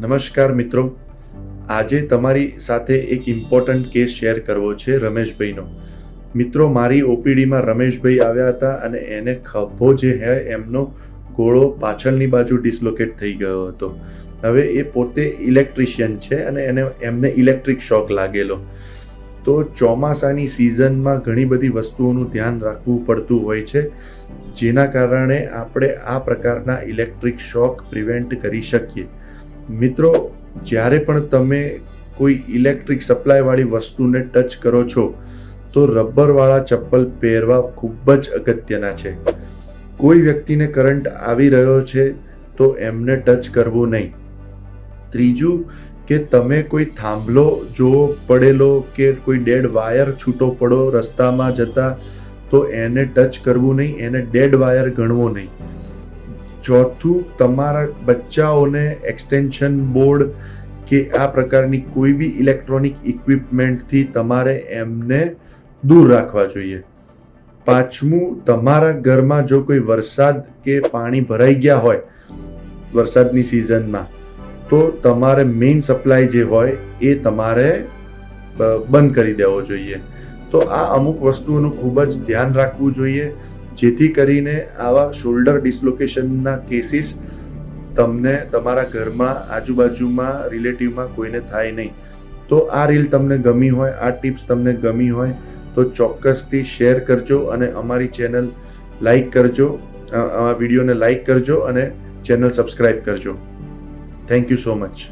નમસ્કાર મિત્રો, આજે તમારી સાથે એક ઇમ્પોર્ટન્ટ કેસ શેર કરવો છે રમેશભાઈનો. મિત્રો, મારી ઓપીડીમાં રમેશભાઈ આવ્યા હતા અને એને ખભો જે હે એમનો ગોળો પાછળની બાજુ ડિસલોકેટ થઈ ગયો હતો. હવે એ પોતે ઇલેક્ટ્રિશિયન છે અને એમને ઇલેક્ટ્રિક શોક લાગેલો. તો ચોમાસાની સિઝનમાં ઘણી બધી વસ્તુઓનું ધ્યાન રાખવું પડતું હોય છે, જેના કારણે આપણે આ પ્રકારના ઇલેક્ટ્રિક શોક પ્રિવેન્ટ કરી શકીએ. મિત્રો, જ્યારે પણ તમે કોઈ ઇલેક્ટ્રિક સપ્લાયવાળી વસ્તુને ટચ કરો છો તો રબરવાળા ચપ્પલ પહેરવા ખૂબ જ અગત્યના છે. કોઈ વ્યક્તિને કરંટ આવી રહ્યો છે તો એમને ટચ કરવું નહીં. ત્રીજું, કે તમે કોઈ થાંભલો જોવો પડેલો કે કોઈ ડેડ વાયર છૂટો પડો રસ્તામાં જતા તો એને ટચ કરવું નહીં, એને ડેડ વાયર ગણવો નહીં. ચોથું, તમારા બચ્ચાઓને એક્સટેન્શન બોર્ડ કે આ પ્રકારની કોઈ બી ઇલેક્ટ્રોનિક ઇક્વિપમેન્ટથી તમારે એમને દૂર રાખવા જોઈએ. પાંચમું, તમારા ઘરમાં જો કોઈ વરસાદ કે પાણી ભરાઈ ગયા હોય વરસાદની સિઝનમાં તો તમારે મેઇન સપ્લાય જે હોય એ તમારે બંધ કરી દેવો જોઈએ. તો આ અમુક વસ્તુઓનું ખૂબ જ ધ્યાન રાખવું જોઈએ, જેથી કરીને આવા શોલ્ડર ડિસ્લોકેશનના કેસીસ તમને તમારા ઘરમાં આજુબાજુમાં રિલેટિવમાં કોઈને થાય નહીં. તો આ રીલ તમને ગમી હોય, આ ટિપ્સ તમને ગમી હોય તો ચોક્કસથી શેર કરજો અને અમારી ચેનલ લાઈક કરજો, આ વિડીયોને લાઈક કરજો અને ચેનલ સબસ્ક્રાઈબ કરજો. Thank you so much.